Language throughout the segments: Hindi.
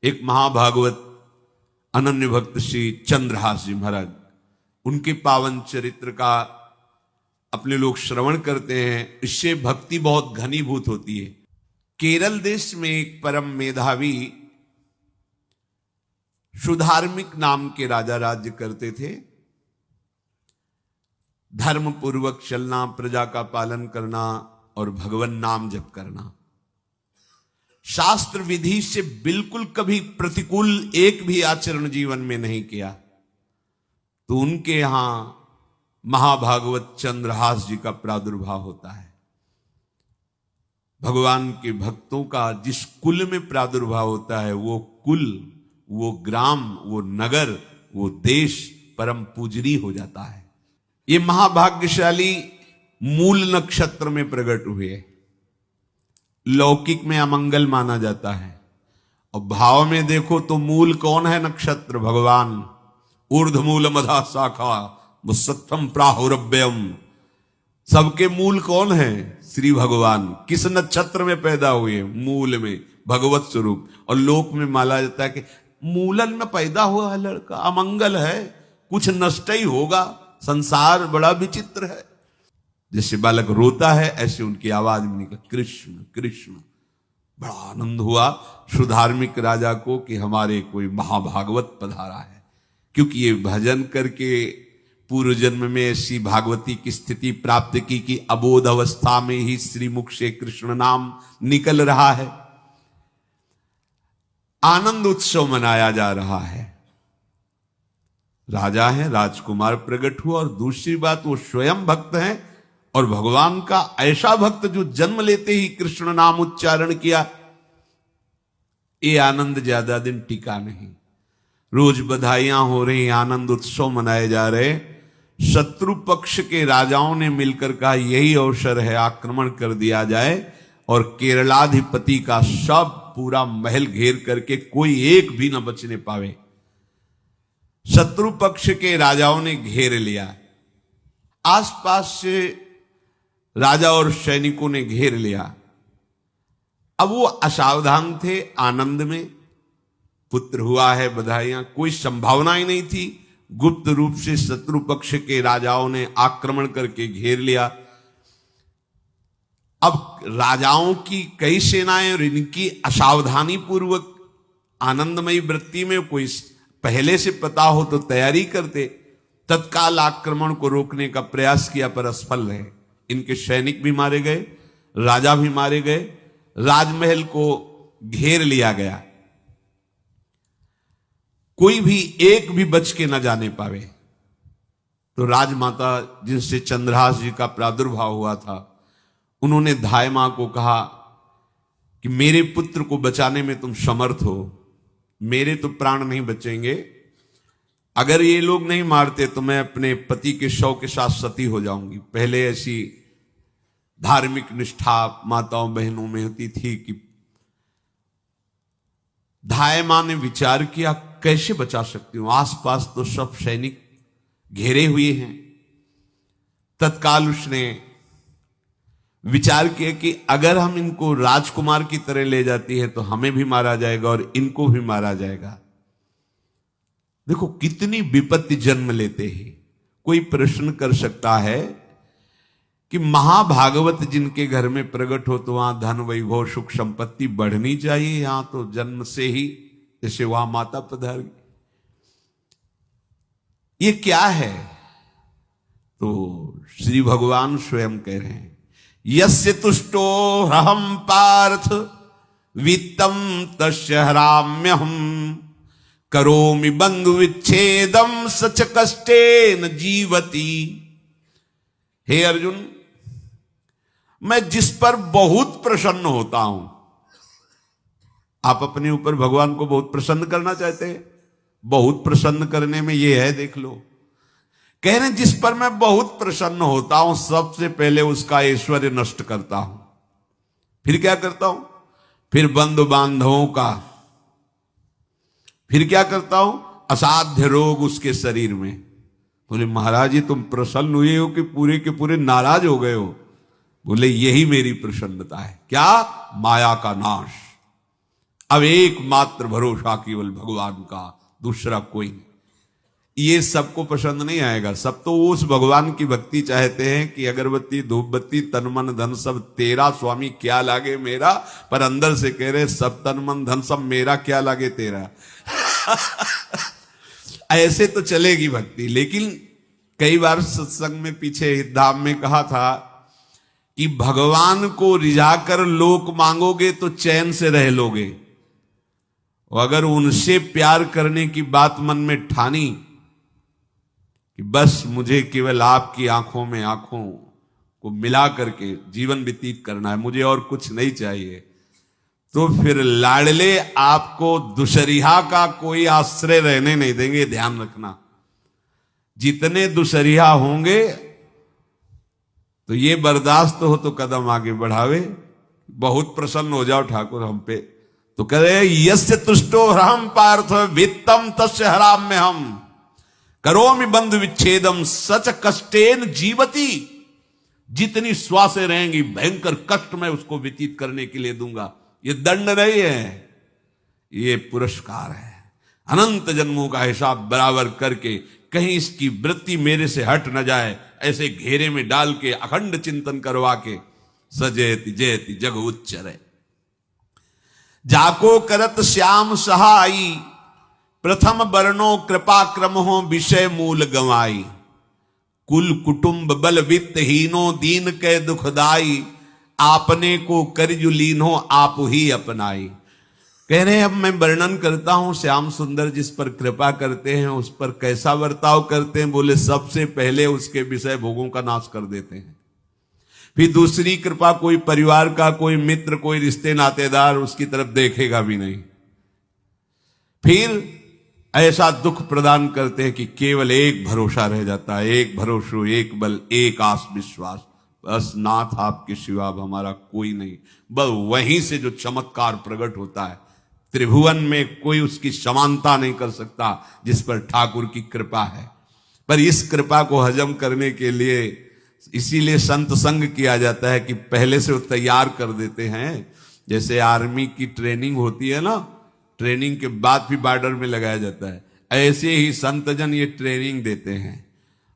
एक महाभागवत अनन्य भक्त श्री चंद्रहास जी महाराज, उनके पावन चरित्र का अपने लोग श्रवण करते हैं। इससे भक्ति बहुत घनीभूत होती है। केरल देश में एक परम मेधावी सुधार्मिक नाम के राजा राज्य करते थे। धर्म पूर्वक चलना, प्रजा का पालन करना और भगवान नाम जप करना, शास्त्र विधि से बिल्कुल कभी प्रतिकूल एक भी आचरण जीवन में नहीं किया। तो उनके यहां महाभागवत चंद्रहास जी का प्रादुर्भाव होता है। भगवान के भक्तों का जिस कुल में प्रादुर्भाव होता है, वो कुल, वो ग्राम, वो नगर, वो देश परम पूजनीय हो जाता है। ये महाभाग्यशाली मूल नक्षत्र में प्रकट हुए। लौकिक में अमंगल माना जाता है और भाव में देखो तो मूल कौन है? नक्षत्र भगवान। ऊर्ध्वमूल मधा शाखा मुसत्तम प्राहुरव्ययम। सबके मूल कौन है? श्री भगवान। किस नक्षत्र में पैदा हुए? मूल में, भगवत स्वरूप। और लोक में माना जाता है कि मूलन में पैदा हुआ है लड़का, अमंगल है, कुछ नष्ट ही होगा, संसार बड़ा विचित्र है। जैसे बालक रोता है ऐसे उनकी आवाज में निकला कृष्ण कृष्ण। बड़ा आनंद हुआ सुधार्मिक राजा को कि हमारे कोई महाभागवत पधारा है, क्योंकि ये भजन करके पूर्व जन्म में ऐसी भागवती की स्थिति प्राप्त की कि अबोध अवस्था में ही श्रीमुख से कृष्ण नाम निकल रहा है। आनंद उत्सव मनाया जा रहा है। राजा है, राजकुमार प्रकट हुआ, और दूसरी बात वो स्वयं भक्त हैं और भगवान का ऐसा भक्त जो जन्म लेते ही कृष्ण नाम उच्चारण किया। ये आनंद ज्यादा दिन टिका नहीं। रोज बधाइयां हो रही, आनंद उत्सव मनाए जा रहे। शत्रु पक्ष के राजाओं ने मिलकर कहा यही अवसर है, आक्रमण कर दिया जाए और केरलाधिपति का सब पूरा महल घेर करके कोई एक भी न बचने पावे। शत्रु पक्ष के राजाओं ने घेर लिया। आसपास से राजा और सैनिकों ने घेर लिया। अब वो असावधान थे, आनंद में पुत्र हुआ है, बधाइयां, कोई संभावना ही नहीं थी। गुप्त रूप से शत्रु पक्ष के राजाओं ने आक्रमण करके घेर लिया। अब राजाओं की कई सेनाएं और इनकी असावधानी पूर्वक आनंदमयी वृत्ति में कोई पहले से पता हो तो तैयारी करते, तत्काल आक्रमण को रोकने का प्रयास किया, पर असफल रहे। इनके सैनिक भी मारे गए, राजा भी मारे गए, राजमहल को घेर लिया गया, कोई भी एक भी बच के न जाने पावे। तो राजमाता जिनसे चंद्रहास जी का प्रादुर्भाव हुआ था, उन्होंने धाय मां को कहा कि मेरे पुत्र को बचाने में तुम समर्थ हो, मेरे तो प्राण नहीं बचेंगे, अगर ये लोग नहीं मारते तो मैं अपने पति के शव के साथ सती हो जाऊंगी। पहले ऐसी धार्मिक निष्ठा माताओं बहनों में होती थी कि धाय मां ने विचार किया कैसे बचा सकती हूं, आसपास तो सब सैनिक घेरे हुए हैं। तत्काल उसने विचार किया कि अगर हम इनको राजकुमार की तरह ले जाती है तो हमें भी मारा जाएगा और इनको भी मारा जाएगा। देखो कितनी विपत्ति जन्म लेते हैं। कोई प्रश्न कर सकता है कि महाभागवत जिनके घर में प्रकट हो तो वहां धन वैभव सुख संपत्ति बढ़नी चाहिए, यहां तो जन्म से ही जैसे वहां माता पधारी, ये क्या है? तो श्री भगवान स्वयं कह रहे हैं यस्य तुष्टो हम पार्थ वित्तम तस्य हराम्यहम करोमि बंधु विच्छेदम सच कष्टेन जीवती। हे अर्जुन, मैं जिस पर बहुत प्रसन्न होता हूं, आप अपने ऊपर भगवान को बहुत प्रसन्न करना चाहते हैं, बहुत प्रसन्न करने में ये है, देख लो। कह रहे जिस पर मैं बहुत प्रसन्न होता हूं, सबसे पहले उसका ऐश्वर्य नष्ट करता हूं। फिर क्या करता हूं? फिर बंधु बांधवों का, फिर क्या करता हूं? असाध्य रोग उसके शरीर में। बोले महाराज जी तुम प्रसन्न हुए हो कि पूरे के पूरे नाराज हो गए हो? बोले यही मेरी प्रसन्नता है। क्या? माया का नाश। अब एकमात्र भरोसा केवल भगवान का, दूसरा कोई नहीं। ये सबको पसंद नहीं आएगा। सब तो उस भगवान की भक्ति चाहते हैं कि अगरबत्ती धूप बत्ती तन मन धन सब तेरा, स्वामी क्या लागे मेरा, पर अंदर से कह रहे सब तन मन धन सब मेरा, क्या लागे तेरा। ऐसे तो चलेगी भक्ति। लेकिन कई बार सत्संग में पीछे धाम में कहा था कि भगवान को रिझाकर लोक मांगोगे तो चैन से रह लोगे, और अगर उनसे प्यार करने की बात मन में ठानी कि बस मुझे केवल आपकी आंखों में आंखों को मिला करके जीवन व्यतीत करना है, मुझे और कुछ नहीं चाहिए, तो फिर लाडले आपको दुशरिहा का कोई आश्रय रहने नहीं देंगे। ध्यान रखना, जितने दुशरिहा होंगे तो ये बर्दाश्त हो तो कदम आगे बढ़ावे। बहुत प्रसन्न हो जाओ ठाकुर हम पे तो कह रहे यस्य तुष्टो ह्रहम पार्थ वित्तम तस्य हराम में हम करोमि बंधु विच्छेदम सच कष्टेन जीवती। जितनी श्वासें रहेंगी भयंकर कष्ट में उसको व्यतीत करने के लिए दूंगा। ये दंड नहीं है, ये पुरस्कार है। अनंत जन्मों का हिसाब बराबर करके कहीं इसकी वृत्ति मेरे से हट न जाए, ऐसे घेरे में डाल के अखंड चिंतन करवा के सजयति जयति जग उच्चरे। जाको करत श्याम सहाई प्रथम वर्णो कृपा क्रम हो विषय मूल गवाई। कुल कुटुंब बल वित्त हीनो दीन के दुखदाई। आपने को करजु लीनो आप ही अपनाई। कह रहे हैं अब मैं वर्णन करता हूं श्याम सुंदर जिस पर कृपा करते हैं उस पर कैसा बर्ताव करते हैं। बोले सबसे पहले उसके विषय भोगों का नाश कर देते हैं, फिर दूसरी कृपा कोई परिवार का कोई मित्र कोई रिश्ते नातेदार उसकी तरफ देखेगा भी नहीं। फिर ऐसा दुख प्रदान करते हैं कि केवल एक भरोसा रह जाता है, एक भरोसो एक बल एक आस विश्वास, बस नाथ आपके सिवा अब हमारा कोई नहीं। बस वहीं से जो चमत्कार प्रकट होता है, त्रिभुवन में कोई उसकी समानता नहीं कर सकता जिस पर ठाकुर की कृपा है। पर इस कृपा को हजम करने के लिए इसीलिए संत संग किया जाता है कि पहले से वो तैयार कर देते हैं। जैसे आर्मी की ट्रेनिंग होती है ना, ट्रेनिंग के बाद भी बॉर्डर में लगाया जाता है, ऐसे ही संतजन ये ट्रेनिंग देते हैं।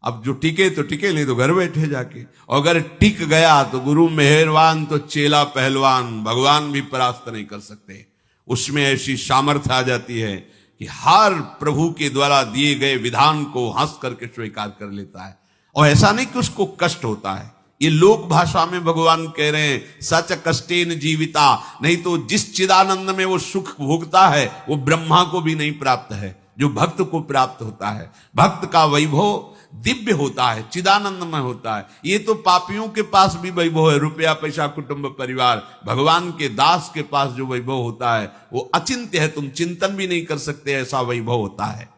अब जो टिके तो टिके, नहीं तो घर बैठे जाके। अगर टिक गया तो गुरु मेहरबान तो चेला पहलवान, भगवान भी परास्त नहीं कर सकते। उसमें ऐसी सामर्थ्य आ जाती है कि हर प्रभु के द्वारा दिए गए विधान को हंस करके स्वीकार कर लेता है। और ऐसा नहीं कि उसको कष्ट होता है। ये लोक भाषा में भगवान कह रहे हैं सच कष्टेन जीविता। नहीं तो जिस चिदानंद में वो सुख भोगता है वो ब्रह्मा को भी नहीं प्राप्त है जो भक्त को प्राप्त होता है। भक्त का वैभव दिव्य होता है, चिदानंदमय होता है। ये तो पापियों के पास भी वैभव है, रुपया पैसा कुटुंब परिवार। भगवान के दास के पास जो वैभव होता है वो अचिंत्य है, तुम चिंतन भी नहीं कर सकते, ऐसा वैभव होता है।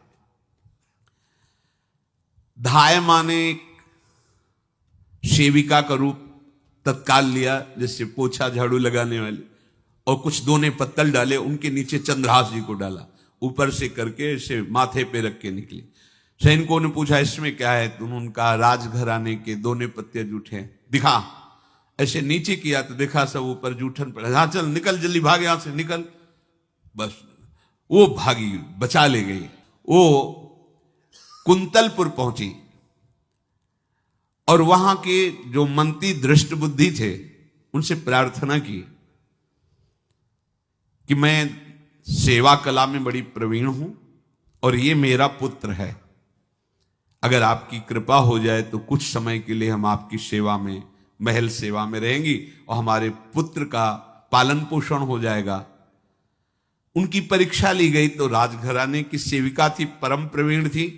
धाय माने सेविका का रूप तत्काल लिया, जिससे पोछा झाड़ू लगाने वाले, और कुछ दोने पत्तल डाले, उनके नीचे चंद्रहास जी को डाला, ऊपर से करके इसे माथे पे रख के निकली। सैनिकों ने पूछा इसमें क्या है, तुम उनका राजघराने के दोने पत्ते जूठे हैं, दिखा। ऐसे नीचे किया तो देखा सब ऊपर जूठन पड़ा। हाँ चल निकल, जल्दी भाग यहां से निकल। बस वो भागी, बचा ले गई। वो कुंतलपुर पहुंची और वहां के जो मंत्री दृष्ट बुद्धि थे उनसे प्रार्थना की कि मैं सेवा कला में बड़ी प्रवीण हूं और ये मेरा पुत्र है, अगर आपकी कृपा हो जाए तो कुछ समय के लिए हम आपकी सेवा में, महल सेवा में रहेंगी और हमारे पुत्र का पालन पोषण हो जाएगा। उनकी परीक्षा ली गई तो राजघराने की सेविका थी, परम प्रवीण थी,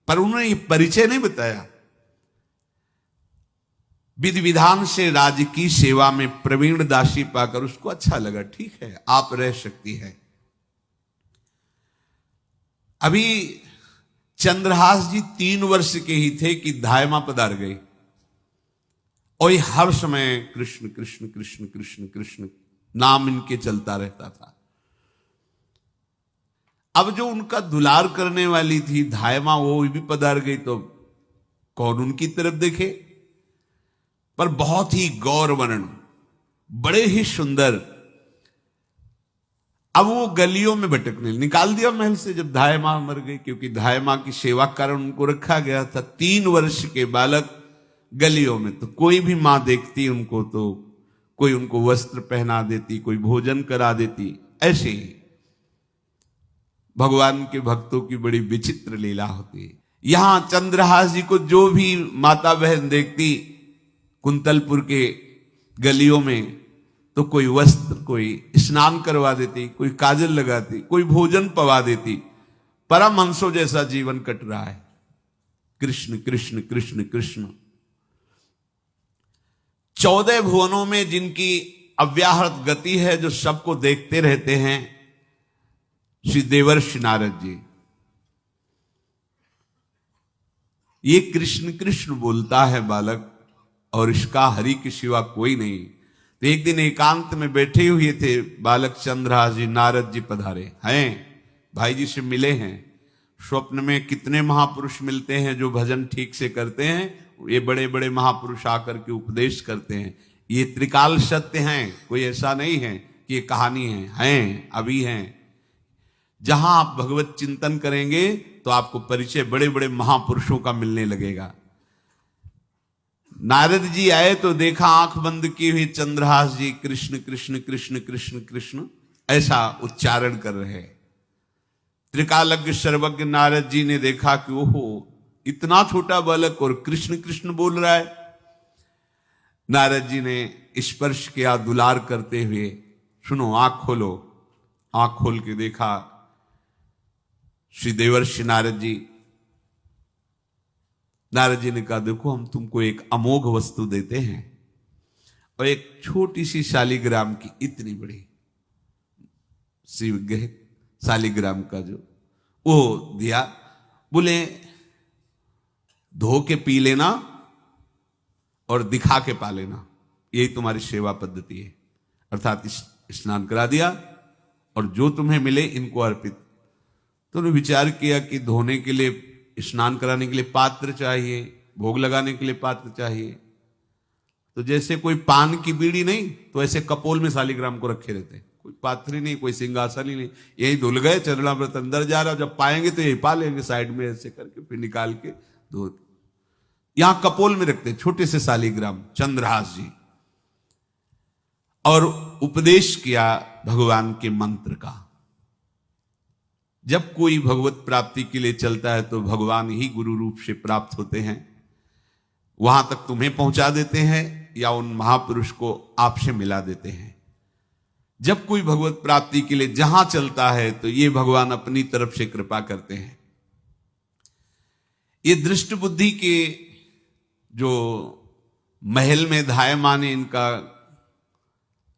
पर उन्होंने ये परिचय नहीं बताया। विधि विधान से राज्य की सेवा में प्रवीण दासी पाकर उसको अच्छा लगा, ठीक है आप रह सकती है। अभी चंद्रहास जी 3 वर्ष के ही थे कि धायमा पधार गई और हर समय कृष्ण कृष्ण कृष्ण कृष्ण कृष्ण नाम इनके चलता रहता था। अब जो उनका दुलार करने वाली थी धायमा, वो भी पधार गई तो कौन उनकी तरफ देखे। पर बहुत ही गौर वर्ण, बड़े ही सुंदर, अब वो गलियों में भटकने, निकाल दिया महल से जब धाय मां मर गई, क्योंकि धाय मां की सेवा के कारण उनको रखा गया था। 3 वर्ष के बालक गलियों में, तो कोई भी मां देखती उनको तो कोई उनको वस्त्र पहना देती, कोई भोजन करा देती। ऐसे ही भगवान के भक्तों की बड़ी विचित्र लीला होती है। यहां चंद्रहास जी को जो भी माता बहन देखती कुंतलपुर के गलियों में, तो कोई वस्त्र, कोई स्नान करवा देती, कोई काजल लगाती, कोई भोजन पवा देती। परमहंसों जैसा जीवन कट रहा है। कृष्ण कृष्ण कृष्ण कृष्ण। 14 भुवनों में जिनकी अव्याहत गति है, जो सबको देखते रहते हैं, श्री देवर्षि नारद जी। ये कृष्ण कृष्ण बोलता है बालक, और इसका हरि के सिवा कोई नहीं। तो एक दिन एकांत में बैठे हुए थे बालक चंद्रहास जी, नारद जी पधारे हैं, भाई जी से मिले हैं। स्वप्न में कितने महापुरुष मिलते हैं जो भजन ठीक से करते हैं, ये बड़े बड़े महापुरुष आकर के उपदेश करते हैं। ये त्रिकाल सत्य हैं, कोई ऐसा नहीं है कि ये कहानी हैं, अभी हैं। जहां आप भगवत चिंतन करेंगे तो आपको परिचय बड़े बड़े महापुरुषों का मिलने लगेगा। नारद जी आए तो देखा आंख बंद की हुई चंद्रहास जी कृष्ण कृष्ण कृष्ण कृष्ण कृष्ण ऐसा उच्चारण कर रहे। त्रिकालज्ञ सर्वज्ञ नारद जी ने देखा कि ओहो, इतना छोटा बालक और कृष्ण कृष्ण बोल रहा है। नारद जी ने स्पर्श किया दुलार करते हुए, सुनो आंख खोलो। आंख खोल के देखा श्री देवर्षि नारद जी। नारद जी ने कहा, देखो हम तुमको एक अमोघ वस्तु देते हैं, और एक छोटी सी शालिग्राम की, इतनी बड़ी शिवग्रह शालिग्राम का जो वो दिया। बोले धो के पी लेना और दिखा के पा लेना, यही तुम्हारी सेवा पद्धति है। अर्थात स्नान करा दिया और जो तुम्हें मिले इनको अर्पित। तो उन्होंने विचार किया कि धोने के लिए, स्नान कराने के लिए पात्र चाहिए, भोग लगाने के लिए पात्र चाहिए। तो जैसे कोई पान की बीड़ी नहीं, तो ऐसे कपोल में शालिग्राम को रखे रहते, कोई पात्र ही नहीं, कोई सिंहासन ही नहीं, यही धुल गए। चरणामृत अंदर जा रहा, जब पाएंगे तो यही पा लेंगे, साइड में ऐसे करके फिर निकाल के धो। यहां कपोल में रखते छोटे से शालिग्राम चंद्रहास जी, और उपदेश किया भगवान के मंत्र का। जब कोई भगवत प्राप्ति के लिए चलता है तो भगवान ही गुरु रूप से प्राप्त होते हैं, वहां तक तुम्हें पहुंचा देते हैं या उन महापुरुष को आपसे मिला देते हैं। जब कोई भगवत प्राप्ति के लिए जहां चलता है तो ये भगवान अपनी तरफ से कृपा करते हैं। ये दृष्ट बुद्धि के जो महल में धाय मां ने इनका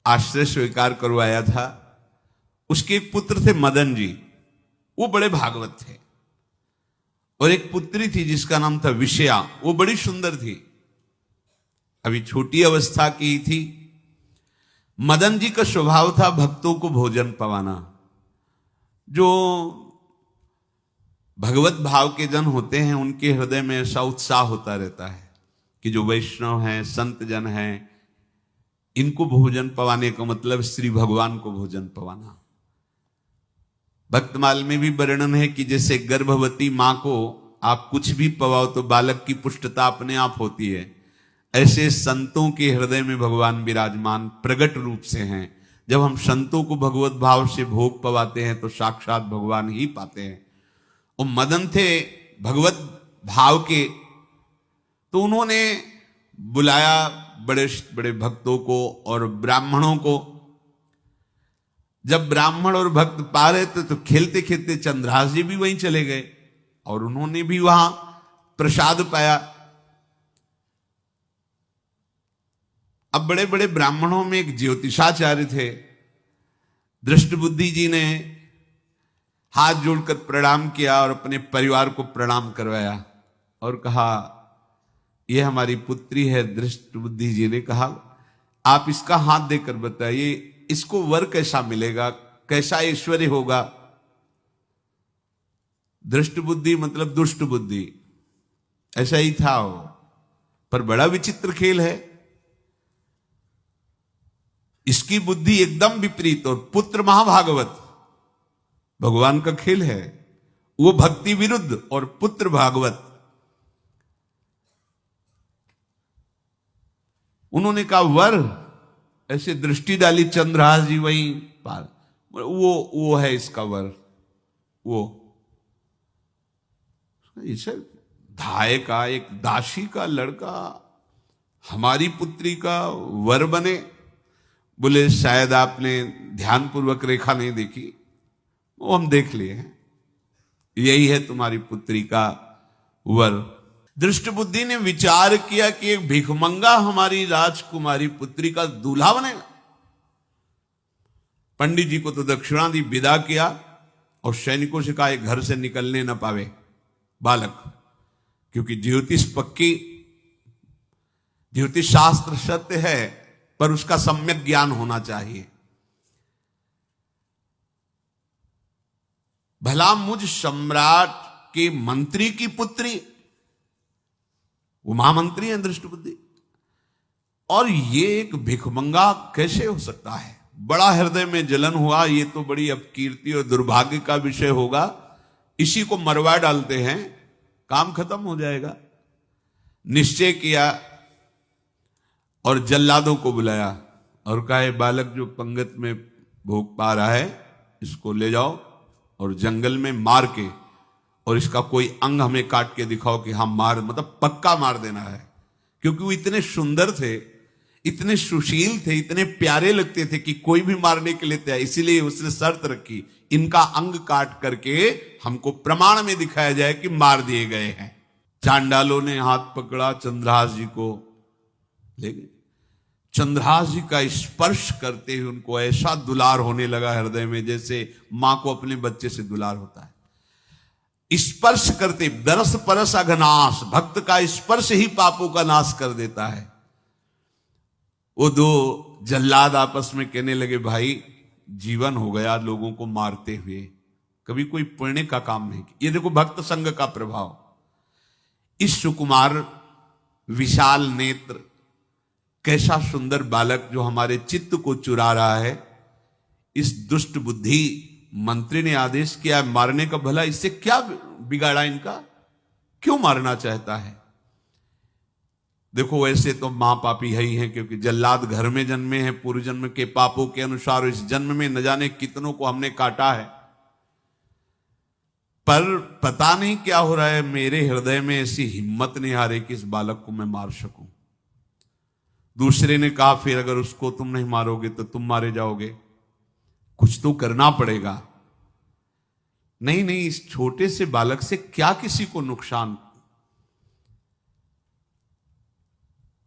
आश्रय स्वीकार करवाया था, उसके एक पुत्र थे मदन जी, वो बड़े भागवत थे। और एक पुत्री थी जिसका नाम था विषया, वो बड़ी सुंदर थी, अभी छोटी अवस्था की ही थी। मदन जी का स्वभाव था भक्तों को भोजन पवाना। जो भगवत भाव के जन होते हैं उनके हृदय में ऐसा उत्साह होता रहता है कि जो वैष्णव हैं, संत जन हैं, इनको भोजन पवाने का मतलब श्री भगवान को भोजन पवाना। भक्तमाल में भी वर्णन है कि जैसे गर्भवती मां को आप कुछ भी पवाओ तो बालक की पुष्टता अपने आप होती है, ऐसे संतों के हृदय में भगवान विराजमान प्रगट रूप से हैं। जब हम संतों को भगवत भाव से भोग पवाते हैं तो साक्षात भगवान ही पाते हैं। वो मदन थे भगवत भाव के, तो उन्होंने बुलाया बड़े बड़े भक्तों को और ब्राह्मणों को। जब ब्राह्मण और भक्त पा रहे थे तो खेलते खेलते चंद्रहास जी भी वहीं चले गए और उन्होंने भी वहां प्रसाद पाया। अब बड़े बड़े ब्राह्मणों में एक ज्योतिषाचार्य थे। दृष्ट बुद्धि जी ने हाथ जोड़कर प्रणाम किया और अपने परिवार को प्रणाम करवाया और कहा, यह हमारी पुत्री है। दृष्ट बुद्धि जी ने कहा, आप इसका हाथ देकर बताइए, इसको वर कैसा मिलेगा, कैसा ऐश्वर्य होगा। दृष्ट बुद्धि मतलब दुष्ट बुद्धि, ऐसा ही था वो। पर बड़ा विचित्र खेल है, इसकी बुद्धि एकदम विपरीत और पुत्र महाभागवत। भगवान का खेल है। वो भक्ति विरुद्ध और पुत्र भागवत। उन्होंने कहा वर, ऐसे दृष्टि डाली चंद्रहास जी वहीं पार, वो है इसका वर। वो इसे धाय का, एक दासी का लड़का हमारी पुत्री का वर बने। बोले शायद आपने ध्यानपूर्वक रेखा नहीं देखी, वो हम देख लिए हैं, यही है तुम्हारी पुत्री का वर। दृष्ट बुद्धि ने विचार किया कि एक भिखमंगा हमारी राजकुमारी पुत्री का दूल्हा बनेगा। पंडित जी को तो दक्षिणा दी, विदा किया और सैनिकों से कहा घर से निकलने न पावे बालक, क्योंकि ज्योतिष पक्की, ज्योतिष शास्त्र सत्य है, पर उसका सम्यक ज्ञान होना चाहिए। भला मुझ सम्राट के मंत्री की पुत्री, वो महामंत्री हैं दृष्ट बुद्धि, और ये एक भिखमंगा कैसे हो सकता है? बड़ा हृदय में जलन हुआ, ये तो बड़ी अपकीर्ति और दुर्भाग्य का विषय होगा, इसी को मरवा डालते हैं, काम खत्म हो जाएगा। निश्चय किया और जल्लादों को बुलाया और कहा बालक जो पंगत में भोग पा रहा है इसको ले जाओ और जंगल में मार के, और इसका कोई अंग हमें काट के दिखाओ कि हम मार, मतलब पक्का मार देना है। क्योंकि वो इतने सुंदर थे, इतने सुशील थे, इतने प्यारे लगते थे कि कोई भी मारने के लिए तैयार। इसीलिए उसने शर्त रखी, इनका अंग काट करके हमको प्रमाण में दिखाया जाए कि मार दिए गए हैं। चांडालों ने हाथ पकड़ा, चंद्रहास जी को ले गए। चंद्रहास जी का स्पर्श करते हुए उनको ऐसा दुलार होने लगा हृदय में, जैसे मां को अपने बच्चे से दुलार होता है। स्पर्श करते, दरस परस अघनाश, भक्त का स्पर्श ही पापों का नाश कर देता है। वो दो जल्लाद आपस में कहने लगे भाई जीवन हो गया लोगों को मारते हुए, कभी कोई पुण्य का काम नहीं किया। ये देखो भक्त संग का प्रभाव। इस सुकुमार विशाल नेत्र, कैसा सुंदर बालक जो हमारे चित्त को चुरा रहा है, इस दुष्ट बुद्धि मंत्री ने आदेश किया मारने का। भला इससे क्या बिगाड़ा इनका, क्यों मारना चाहता है? देखो वैसे तो महापापी है ही हैं, क्योंकि जल्लाद घर में जन्मे हैं, पूर्व जन्म के पापों के अनुसार इस जन्म में न जाने कितनों को हमने काटा है। पर पता नहीं क्या हो रहा है, मेरे हृदय में ऐसी हिम्मत नहीं आ रही कि इस बालक को मैं मार सकूं। दूसरे ने कहा फिर अगर उसको तुम नहीं मारोगे तो तुम मारे जाओगे, कुछ तो करना पड़ेगा। नहीं नहीं, इस छोटे से बालक से क्या किसी को नुकसान।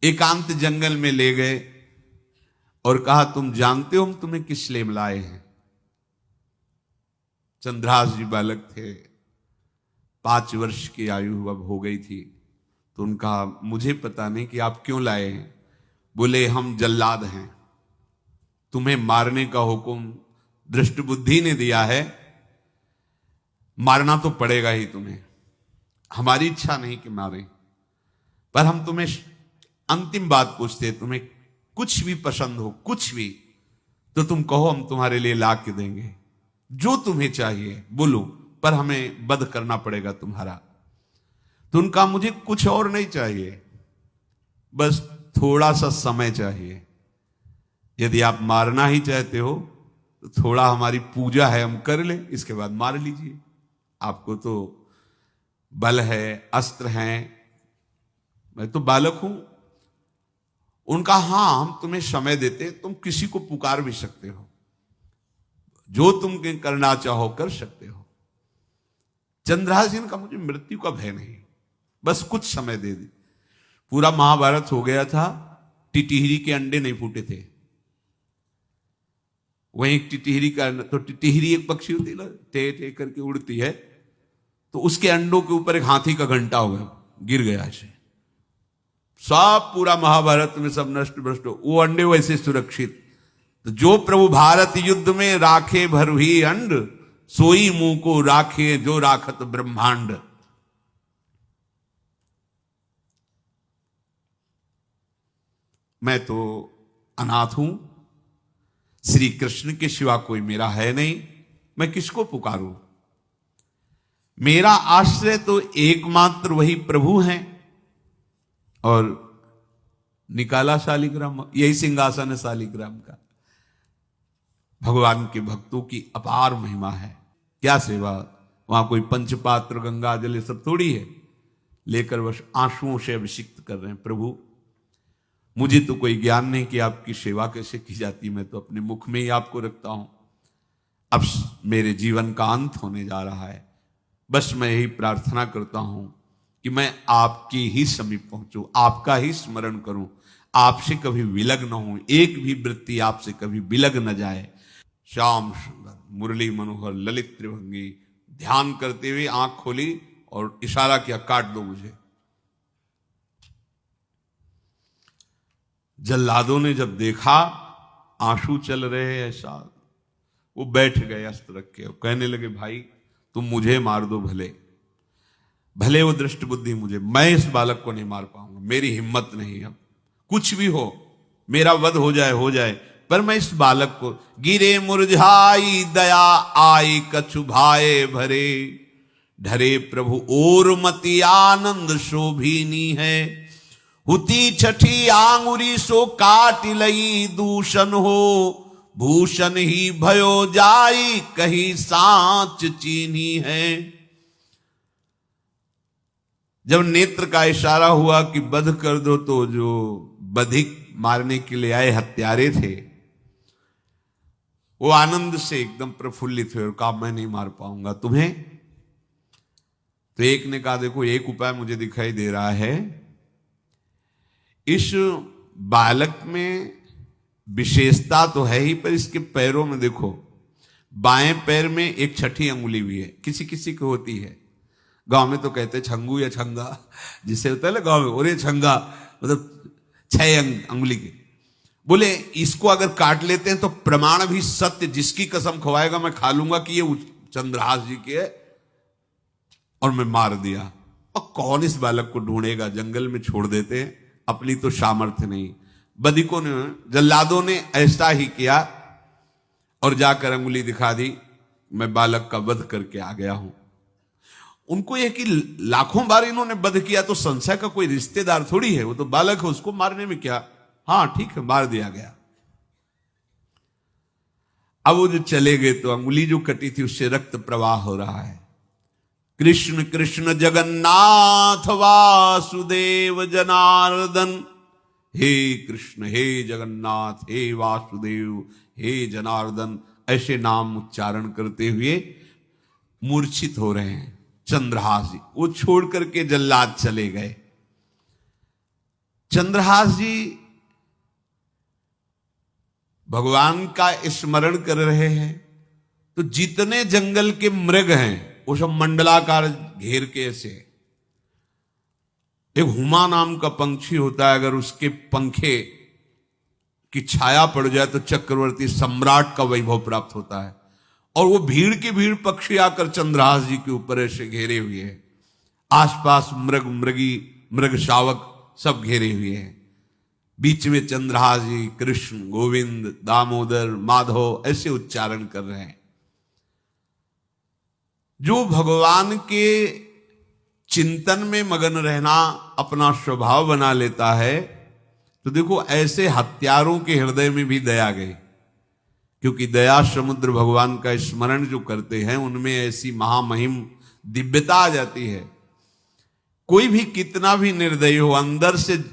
एकांत जंगल में ले गए और कहा तुम जानते हो हम तुम्हें किस लिए लाए हैं? चंद्रहास जी बालक थे, 5 वर्ष की आयु अब हो गई थी, तो उनका मुझे पता नहीं कि आप क्यों लाए हैं। बोले हम जल्लाद हैं, तुम्हें मारने का हुक्म दृष्ट बुद्धि ने दिया है, मारना तो पड़ेगा ही तुम्हें। हमारी इच्छा नहीं कि मारें, पर हम तुम्हें अंतिम बात पूछते, तुम्हें कुछ भी पसंद हो, कुछ भी, तो तुम कहो हम तुम्हारे लिए ला के देंगे, जो तुम्हें चाहिए बोलो, पर हमें वध करना पड़ेगा तुम्हारा। तो उनका मुझे कुछ और नहीं चाहिए, बस थोड़ा सा समय चाहिए। यदि आप मारना ही चाहते हो तो थोड़ा हमारी पूजा है हम कर लें, इसके बाद मार लीजिए। आपको तो बल है, अस्त्र हैं, मैं तो बालक हूं। उनका हां हम तुम्हें समय देते, तुम किसी को पुकार भी सकते हो, जो तुम करना चाहो कर सकते हो। चंद्रहास जी का मुझे मृत्यु का भय नहीं, बस कुछ समय दे दी। पूरा महाभारत हो गया था, टिटिहरी के अंडे नहीं फूटे थे। वहीं एक टिटिहरी का, तो टिटिहरी एक पक्षी होती है ना, टे टे करके उड़ती है, तो उसके अंडों के ऊपर एक हाथी का घंटा हो गया, गिर गया ऐसे। सब पूरा महाभारत में सब नष्ट भ्रष्ट, वो अंडे वैसे सुरक्षित। तो जो प्रभु भारत युद्ध में राखे भरही अंड, सोई मुंह को राखे जो राखत ब्रह्मांड। मैं तो अनाथ हूं, श्री कृष्ण के सिवा कोई मेरा है नहीं, मैं किसको पुकारूं? मेरा आश्रय तो एकमात्र वही प्रभु हैं। और निकाला शालिग्राम, यही सिंहासन है शालिग्राम का। भगवान के भक्तों की अपार महिमा है। क्या सेवा, वहां कोई पंचपात्र गंगा जल ये सब थोड़ी है, लेकर बस आंसुओं से अभिषिक्त कर रहे हैं। प्रभु मुझे तो कोई ज्ञान नहीं कि आपकी सेवा कैसे की जाती, मैं तो अपने मुख में ही आपको रखता हूं। अब मेरे जीवन का अंत होने जा रहा है, बस मैं यही प्रार्थना करता हूं कि मैं आपके ही समीप पहुंचूं, आपका ही स्मरण करूं, आपसे कभी विलग न हूं, एक भी वृत्ति आपसे कभी विलग न जाए। श्याम सुंदर मुरली मनोहर ललित त्रिभंगी ध्यान करते हुए आंख खोली और इशारा किया, काट दो मुझे। जल्लादों ने जब देखा आंसू चल रहे हैं ऐसा, वो बैठ गए अस्त्र रख के और कहने लगे, भाई तुम मुझे मार दो, भले भले वो दृष्ट बुद्धि मुझे, मैं इस बालक को नहीं मार पाऊंगा, मेरी हिम्मत नहीं। अब कुछ भी हो, मेरा वध हो जाए, पर मैं इस बालक को, गिरे मुरझाई दया आई कछु भाए भरे, ढरे प्रभु और मति आनंद शोभिनी है, हुती छठी आंगुरी सो काट लई दूषण हो, भूषण ही भयो जाई कहीं सांच चीनी है। जब नेत्र का इशारा हुआ कि वध कर दो, तो जो बधिक मारने के लिए आए हत्यारे थे वो आनंद से एकदम प्रफुल्लित हुए और कहा, मैं नहीं मार पाऊंगा तुम्हें। तो एक ने कहा, देखो एक उपाय मुझे दिखाई दे रहा है, इस बालक में विशेषता तो है ही, पर इसके पैरों में देखो, बाएं पैर में एक छठी अंगुली भी है, किसी किसी को होती है। गांव में तो कहते छंगू या छंगा, जिससे होता है ना गांव में, और ये छंगा मतलब 6 अंगुली के। बोले इसको अगर काट लेते हैं तो प्रमाण भी सत्य, जिसकी कसम खवाएगा मैं खा लूंगा कि ये चंद्रहास जी के है, और मैं मार दिया। और कौन इस बालक को ढूंढेगा, जंगल में छोड़ देते हैं, अपनी तो सामर्थ्य नहीं। बधिकों ने, जल्लादों ने ऐसा ही किया और जाकर अंगुली दिखा दी, मैं बालक का वध करके आ गया हूं। उनको यह कि लाखों बार इन्होंने वध किया, तो संशय का कोई रिश्तेदार थोड़ी है, वो तो बालक है, उसको मारने में क्या, हाँ ठीक है मार दिया गया। अब वो जो चले गए तो अंगुली जो कटी थी उससे रक्त प्रवाह हो रहा है। कृष्ण कृष्ण जगन्नाथ वासुदेव जनार्दन, हे कृष्ण हे जगन्नाथ हे वासुदेव हे जनार्दन, ऐसे नाम उच्चारण करते हुए मूर्छित हो रहे हैं चंद्रहास जी। वो छोड़ करके जल्लाद चले गए। चंद्रहास जी भगवान का स्मरण कर रहे हैं, तो जितने जंगल के मृग हैं वो सब मंडलाकार घेर के ऐसे। एक हुमा नाम का पंछी होता है, अगर उसके पंखे की छाया पड़ जाए तो चक्रवर्ती सम्राट का वैभव प्राप्त होता है। और वो भीड़ की भीड़ पक्षी आकर चंद्रहास जी के ऊपर ऐसे घेरे हुए हैं। आसपास मृग मृगी मृग शावक सब घेरे हुए हैं। बीच में चंद्रहास जी कृष्ण गोविंद दामोदर माधव ऐसे उच्चारण कर रहे हैं। जो भगवान के चिंतन में मगन रहना अपना स्वभाव बना लेता है, तो देखो ऐसे हत्यारों के हृदय में भी दया गई, क्योंकि दया समुद्र भगवान का स्मरण जो करते हैं उनमें ऐसी महामहिम दिव्यता आ जाती है। कोई भी कितना भी निर्दयी हो, अंदर से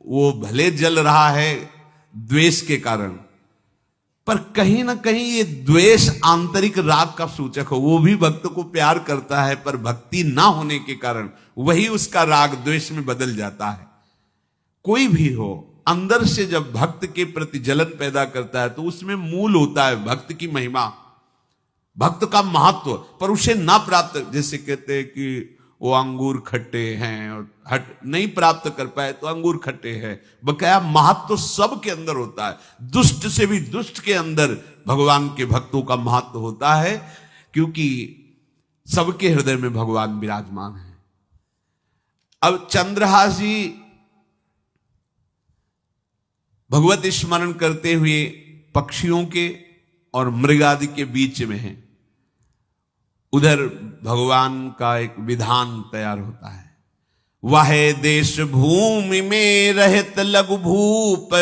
वो भले जल रहा है द्वेष के कारण, पर कहीं ना कहीं ये द्वेष आंतरिक राग का सूचक हो। वो भी भक्त को प्यार करता है, पर भक्ति ना होने के कारण वही उसका राग द्वेष में बदल जाता है। कोई भी हो, अंदर से जब भक्त के प्रति जलन पैदा करता है तो उसमें मूल होता है भक्त की महिमा, भक्त का महत्व, पर उसे ना प्राप्त, जैसे कहते हैं कि वो अंगूर खट्टे हैं और हट नहीं प्राप्त कर पाए तो अंगूर खट्टे हैं। बकाया महत्व सब के अंदर होता है। दुष्ट से भी दुष्ट के अंदर भगवान के भक्तों का महत्व होता है, क्योंकि सबके हृदय में भगवान विराजमान है। अब चंद्रहास जी भगवत स्मरण करते हुए पक्षियों के और मृग आदि के बीच में हैं। उधर भगवान का एक विधान तैयार होता है। वह देश भूमि में रहत लघु भूप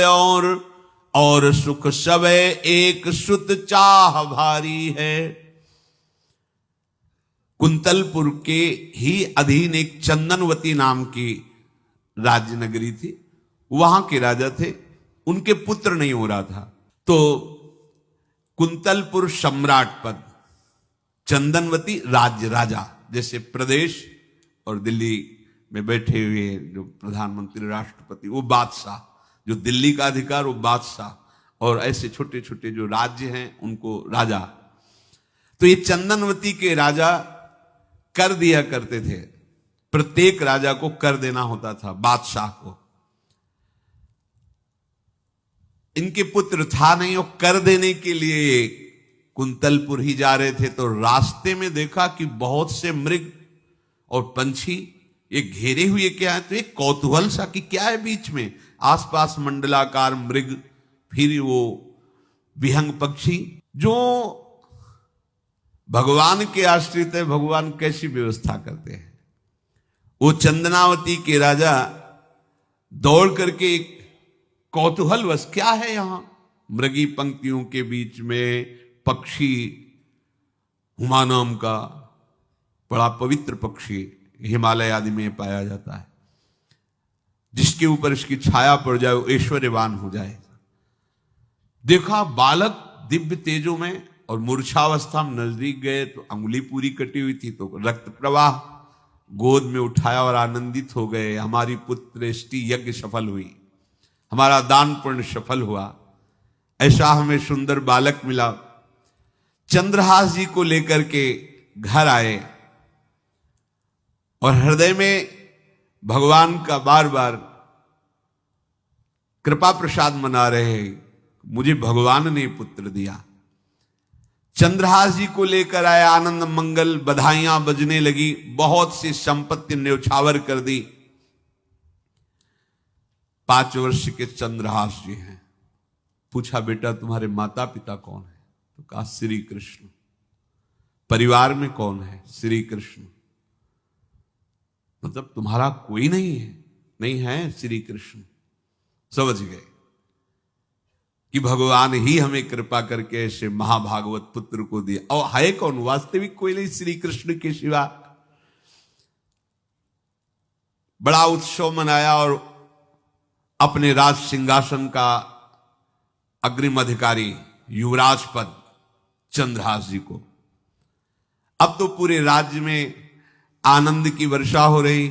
और सुख सब एक सुत चाह भारी है। कुंतलपुर के ही अधीन एक चंदनवती नाम की राज्य नगरी थी। वहां के राजा थे, उनके पुत्र नहीं हो रहा था, तो कुंतलपुर सम्राट पद, चंदनवती राज्य राजा, जैसे प्रदेश और दिल्ली में बैठे हुए जो प्रधानमंत्री राष्ट्रपति वो बादशाह, जो दिल्ली का अधिकार वो बादशाह, और ऐसे छोटे छोटे जो राज्य हैं उनको राजा। तो ये चंदनवती के राजा कर दिया करते थे, प्रत्येक राजा को कर देना होता था बादशाह को। इनके पुत्र था नहीं, वो कर देने के लिए कुंतलपुर ही जा रहे थे, तो रास्ते में देखा कि बहुत से मृग और पंछी ये घेरे हुए क्या है, तो एक कौतूहल सा कि क्या है बीच में, आसपास मंडलाकार मृग, फिर वो विहंग पक्षी जो भगवान के आश्रित है, भगवान कैसी व्यवस्था करते हैं। वो चंदनावती के राजा दौड़ करके एक कौतूहलवश, क्या है यहां, मृगी पंक्तियों के बीच में पक्षी, हुमा नाम का बड़ा पवित्र पक्षी हिमालय आदि में पाया जाता है, जिसके ऊपर इसकी छाया पड़ जाए वो ऐश्वर्यवान हो जाए। देखा बालक दिव्य तेजों में, और मूर्छावस्था में नजदीक गए तो अंगुली पूरी कटी हुई थी, तो रक्त प्रवाह, गोद में उठाया और आनंदित हो गए, हमारी पुत्रेष्टि यज्ञ सफल हुई, हमारा दान पुण्य सफल हुआ, ऐसा हमें सुंदर बालक मिला। चंद्रहास जी को लेकर के घर आए और हृदय में भगवान का बार बार कृपा प्रसाद मना रहे हैं, मुझे भगवान ने पुत्र दिया। चंद्रहास जी को लेकर आए, आनंद मंगल बधाइयां बजने लगी, बहुत सी संपत्ति न्यौछावर कर दी। 5 वर्ष के चंद्रहास जी हैं। पूछा बेटा तुम्हारे माता पिता कौन है, तो कहा श्री कृष्ण। परिवार में कौन है, श्री कृष्ण। मतलब तुम्हारा कोई नहीं है, नहीं है श्री कृष्ण। समझ गए कि भगवान ही हमें कृपा करके ऐसे महाभागवत पुत्र को दिया। और है कौन, वास्तविक कोई नहीं श्री कृष्ण के सिवा। बड़ा उत्सव मनाया और अपने राज सिंहासन का अग्रिम अधिकारी युवराज पद चंद्रहास जी को। अब तो पूरे राज्य में आनंद की वर्षा हो रही।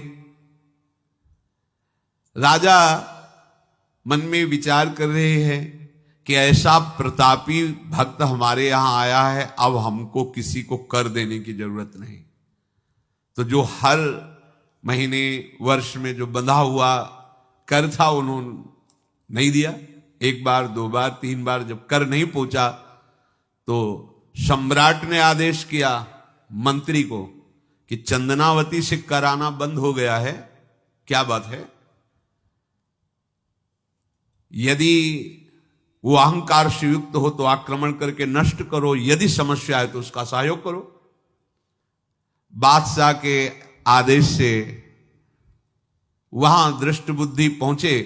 राजा मन में विचार कर रहे हैं कि ऐसा प्रतापी भक्त हमारे यहां आया है, अब हमको किसी को कर देने की जरूरत नहीं। तो जो हर महीने वर्ष में जो बंधा हुआ कर था उन्होंने नहीं दिया। 1 बार 2 बार 3 बार जब कर नहीं पहुंचा तो सम्राट ने आदेश किया मंत्री को कि चंदनावती से कराना बंद हो गया है। क्या बात है, यदि वो अहंकार से युक्त हो तो आक्रमण करके नष्ट करो, यदि समस्या है तो उसका सहयोग करो। बादशाह के आदेश से वहां दृष्ट बुद्धि पहुंचे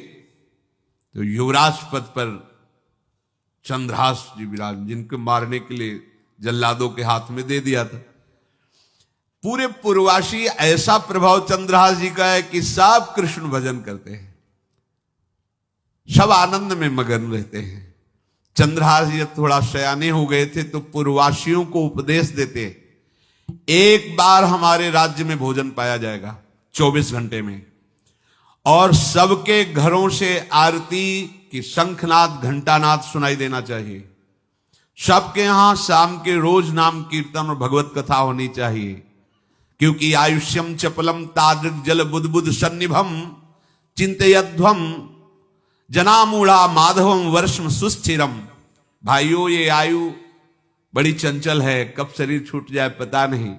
तो युवराज पद पर चंद्रहास जी विराज, जिनको मारने के लिए जल्लादों के हाथ में दे दिया था। पूरे पूर्वासी ऐसा प्रभाव चंद्रहास जी का है कि सब कृष्ण भजन करते हैं, सब आनंद में मगन रहते हैं। चंद्रहास जी थोड़ा सयाने हो गए थे तो पूर्ववासियों को उपदेश देते, एक बार हमारे राज्य में भोजन पाया जाएगा 24 घंटे में, और सबके घरों से आरती की शंखनाद घंटानाद सुनाई देना चाहिए। सबके यहां शाम के रोज नाम कीर्तन और भगवत कथा होनी चाहिए, क्योंकि आयुष्यम चपलम तादृक जल बुद्बुद सन्निभम चिंतयध्वम जनामूढ़ा माधवम वर्षम सुस्थिरम। भाइयों, ये आयु बड़ी चंचल है, कब शरीर छूट जाए पता नहीं,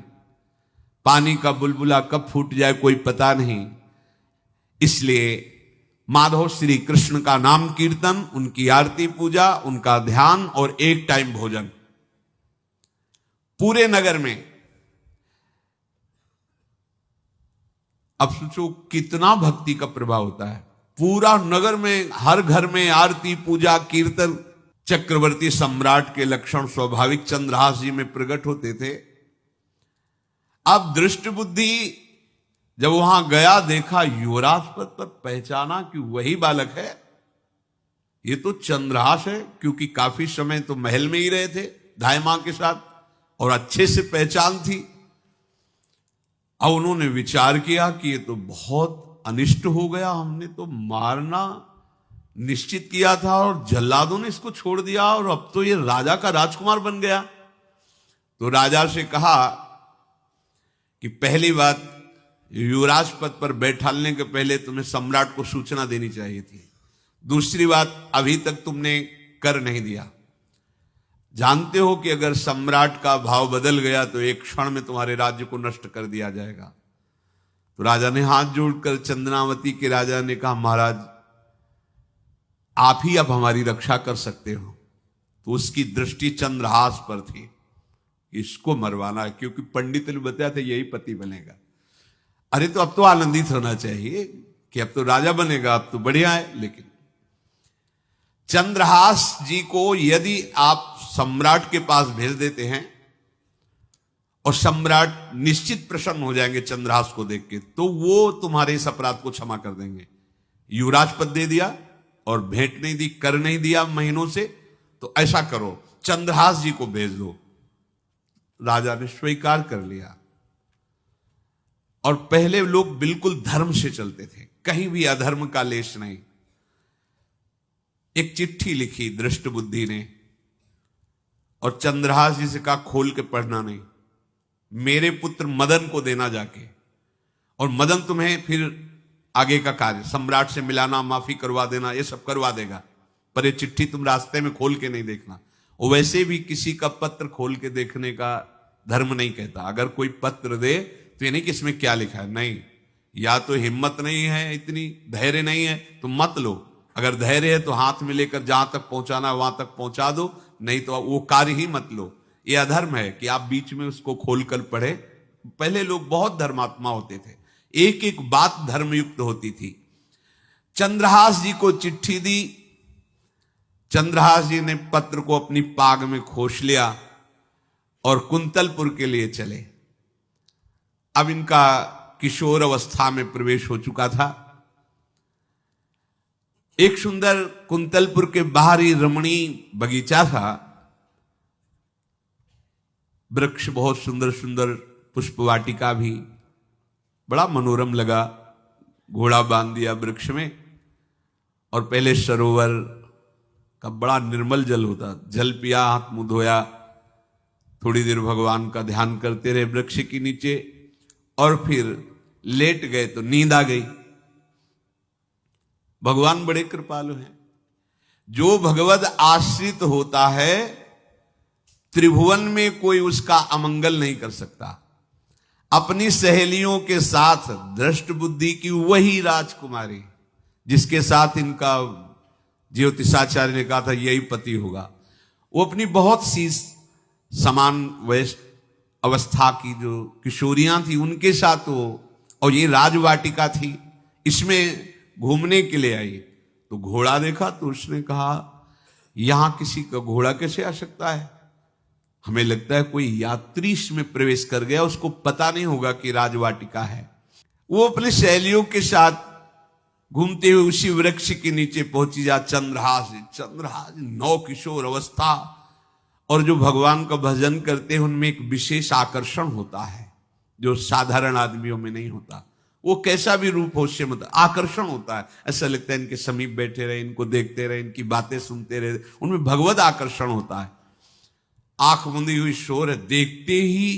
पानी का बुलबुला कब फूट जाए कोई पता नहीं। इसलिए माधव श्री कृष्ण का नाम कीर्तन, उनकी आरती पूजा, उनका ध्यान और एक टाइम भोजन। पूरे नगर में अब सोचो कितना भक्ति का प्रभाव होता है। पूरा नगर में, हर घर में आरती, पूजा, कीर्तन। चक्रवर्ती सम्राट के लक्षण स्वाभाविक चंद्रहास जी में प्रकट होते थे। अब दृष्ट बुद्धि जब वहां गया, देखा युवराज पद पर, पहचाना कि वही बालक है, ये तो चंद्रहास है, क्योंकि काफी समय तो महल में ही रहे थे धाय मां के साथ और अच्छे से पहचान थी। अब उन्होंने विचार किया कि ये तो बहुत अनिष्ट हो गया, हमने तो मारना निश्चित किया था और जल्लादों ने इसको छोड़ दिया और अब तो ये राजा का राजकुमार बन गया। तो राजा से कहा कि पहली बात, युवराज पद पर बैठालने के पहले तुम्हें सम्राट को सूचना देनी चाहिए थी। दूसरी बात, अभी तक तुमने कर नहीं दिया। जानते हो कि अगर सम्राट का भाव बदल गया तो एक क्षण में तुम्हारे राज्य को नष्ट कर दिया जाएगा। तो राजा ने हाथ जोड़कर, चंद्रावती के राजा ने कहा, महाराज आप ही अब हमारी रक्षा कर सकते हो। तो उसकी दृष्टि चंद्रहास पर थी, इसको मरवाना है, क्योंकि पंडित ने बताया था यही पति बनेगा। अरे तो अब तो आनंदित होना चाहिए कि अब तो राजा बनेगा, अब तो बढ़िया है। लेकिन चंद्रहास जी को यदि आप सम्राट के पास भेज देते हैं और सम्राट निश्चित प्रसन्न हो जाएंगे चंद्रहास को देख के, तो वो तुम्हारे इस अपराध को क्षमा कर देंगे। युवराज पद दे दिया और भेंट नहीं दी, कर नहीं दिया महीनों से, तो ऐसा करो चंद्रहास जी को भेज दो। राजा ने स्वीकार कर लिया। और पहले लोग बिल्कुल धर्म से चलते थे, कहीं भी अधर्म का लेश नहीं। एक चिट्ठी लिखी दृष्ट बुद्धि ने और चंद्रहास जी से कहा खोल के पढ़ना नहीं, मेरे पुत्र मदन को देना जाके, और मदन तुम्हें फिर आगे का कार्य सम्राट से मिलाना, माफी करवा देना, ये सब करवा देगा। पर ये चिट्ठी तुम रास्ते में खोल के नहीं देखना। और वैसे भी किसी का पत्र खोल के देखने का धर्म नहीं कहता। अगर कोई पत्र दे तो ये नहीं कि इसमें क्या लिखा है, नहीं, या तो हिम्मत नहीं है, इतनी धैर्य नहीं है तो मत लो। अगर धैर्य है तो हाथ में लेकर जहां तक पहुंचाना वहां तक पहुंचा दो, नहीं तो वो कार्य ही मत लो। ये अधर्म है कि आप बीच में उसको खोलकर पढ़े। पहले लोग बहुत धर्मात्मा होते थे, एक एक बात धर्मयुक्त होती थी। चंद्रहास जी को चिट्ठी दी, चंद्रहास जी ने पत्र को अपनी पाग में खोस लिया और कुंतलपुर के लिए चले। अब इनका किशोर अवस्था में प्रवेश हो चुका था। एक सुंदर कुंतलपुर के बाहरी रमणीय बगीचा था, वृक्ष बहुत सुंदर सुंदर, पुष्प वाटिका भी, बड़ा मनोरम लगा। घोड़ा बांध दिया वृक्ष में और पहले सरोवर का बड़ा निर्मल जल होता, जल पिया, हाथ मुंह धोया, थोड़ी देर भगवान का ध्यान करते रहे वृक्ष के नीचे और फिर लेट गए तो नींद आ गई। भगवान बड़े कृपालु हैं। जो भगवद आश्रित होता है त्रिभुवन में कोई उसका अमंगल नहीं कर सकता। अपनी सहेलियों के साथ दृष्ट बुद्धि की वही राजकुमारी जिसके साथ इनका ज्योतिषाचार्य ने कहा था यही पति होगा, वो अपनी बहुत सी समान वयस्क अवस्था की जो किशोरियां थी उनके साथ वो, और ये राजवाटिका थी, इसमें घूमने के लिए आई। तो घोड़ा देखा तो उसने कहा यहां किसी का घोड़ा कैसे आ सकता है, हमें लगता है कोई यात्री इसमें प्रवेश कर गया, उसको पता नहीं होगा कि राजवाटिका है। वो अपने सहेलियों के साथ घूमते हुए उसी वृक्ष के नीचे पहुंची। जा चंद्रहास नौ किशोर अवस्था, और जो भगवान का भजन करते हैं उनमें एक विशेष आकर्षण होता है जो साधारण आदमियों में नहीं होता। वो कैसा भी रूप हो उससे मतलब आकर्षण होता है। ऐसा लगता है इनके समीप बैठे रहे, इनको देखते रहे, इनकी बातें सुनते रहे, उनमें भगवत आकर्षण होता है। आंख मुंदी हुई शोर है, देखते ही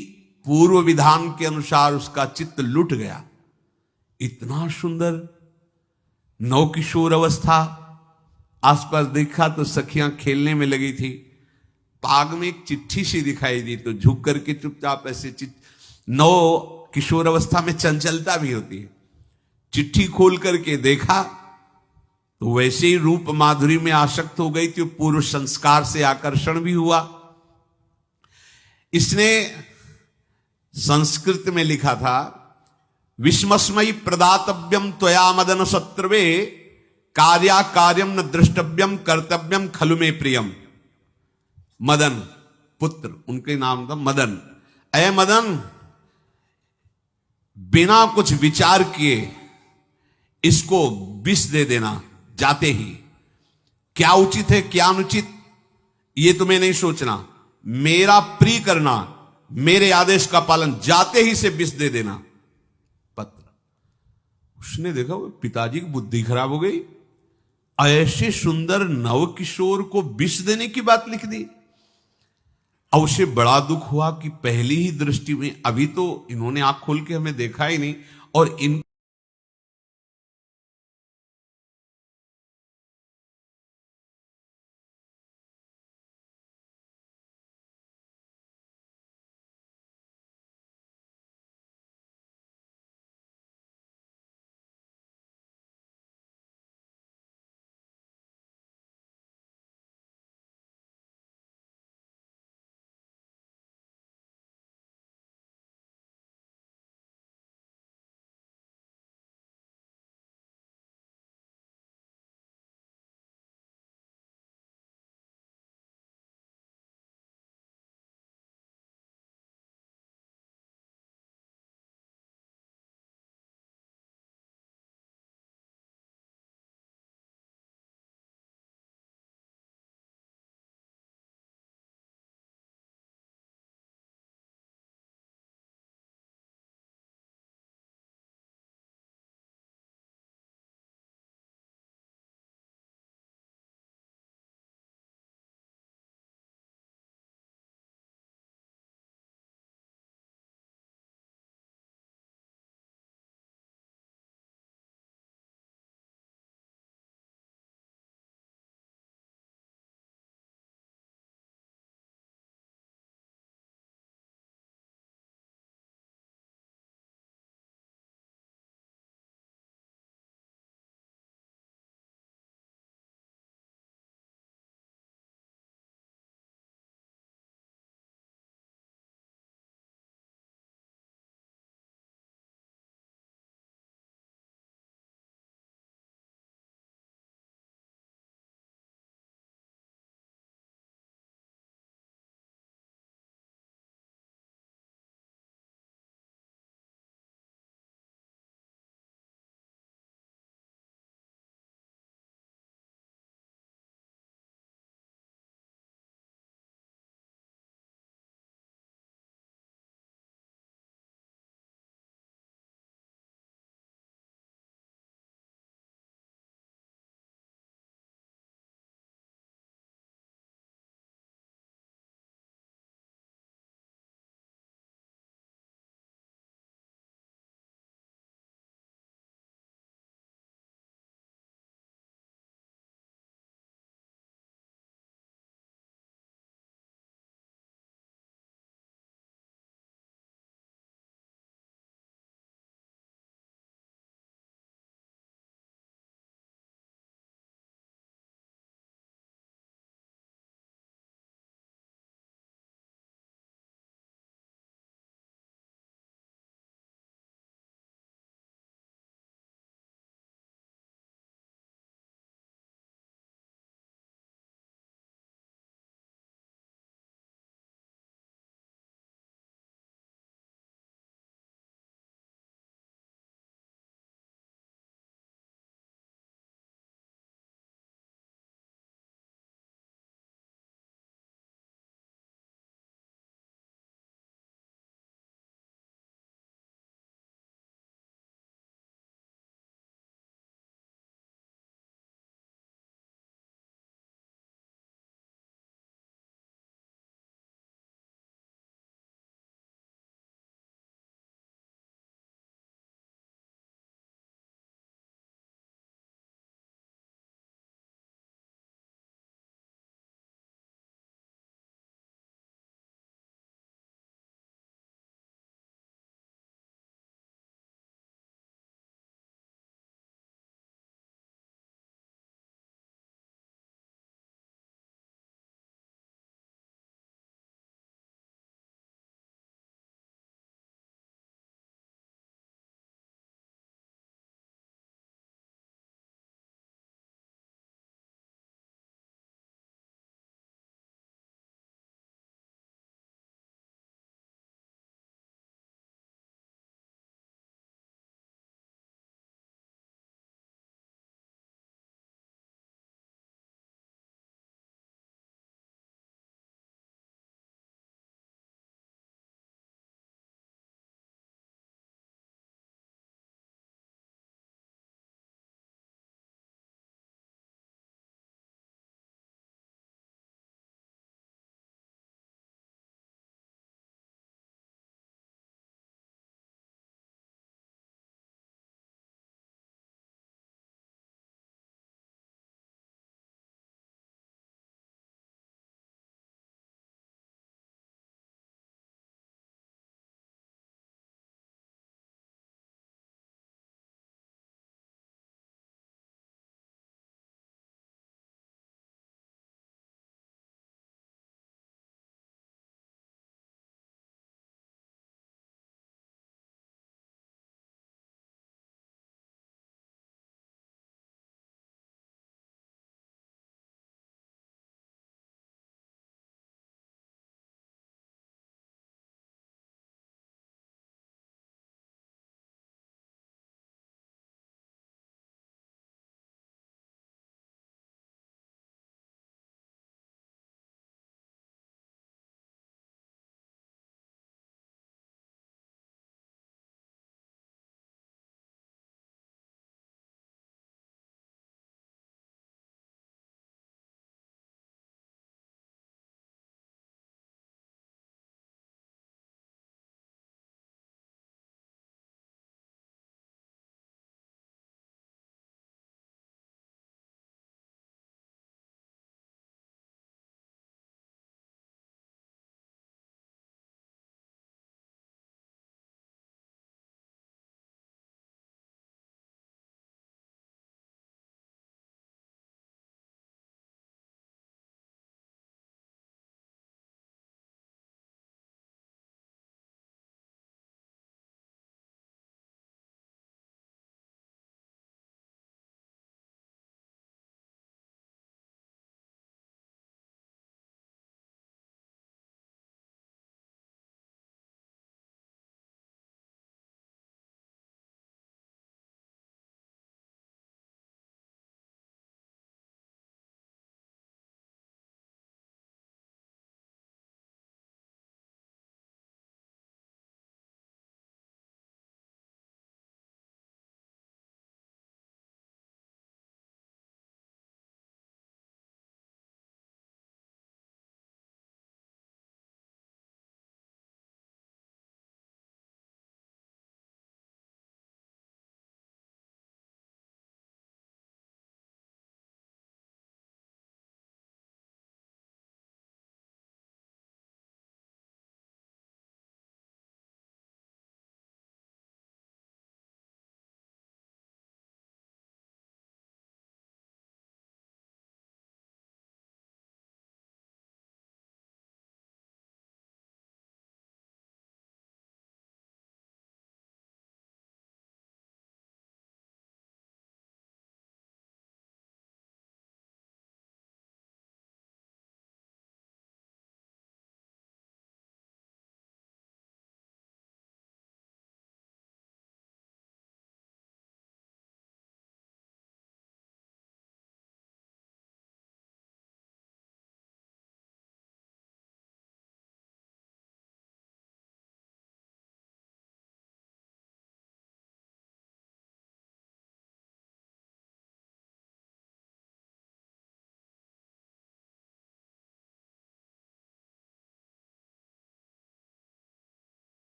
पूर्व विधान के अनुसार उसका चित्त लुट गया। इतना सुंदर नौ किशोर अवस्था। आसपास देखा तो सखियां खेलने में लगी थी। पाग में एक चिट्ठी सी दिखाई दी तो झुक करके चुपचाप ऐसे नौ किशोर अवस्था में चंचलता भी होती है, चिट्ठी खोल करके देखा तो वैसे ही रूप माधुरी में आसक्त हो गई थी। पूर्व संस्कार से आकर्षण भी हुआ। इसने संस्कृत में लिखा था विस्मस्मयी प्रदातव्यम त्वया मदन शत्रुवे कार्या कार्यम न दृष्टव्यम कर्तव्यम खलु में प्रियम। मदन पुत्र, उनके नाम था मदन। अय मदन, बिना कुछ विचार किए इसको विष दे देना जाते ही। क्या उचित है क्या अनुचित ये तुम्हें नहीं सोचना, मेरा प्रिय करना, मेरे आदेश का पालन, जाते ही से विष दे देना। पत्र। उसने देखा वो पिताजी की बुद्धि खराब हो गई, ऐसे सुंदर नव किशोर को विष देने की बात लिख दी। अब उसे बड़ा दुख हुआ कि पहली ही दृष्टि में, अभी तो इन्होंने आंख खोल के हमें देखा ही नहीं, और इन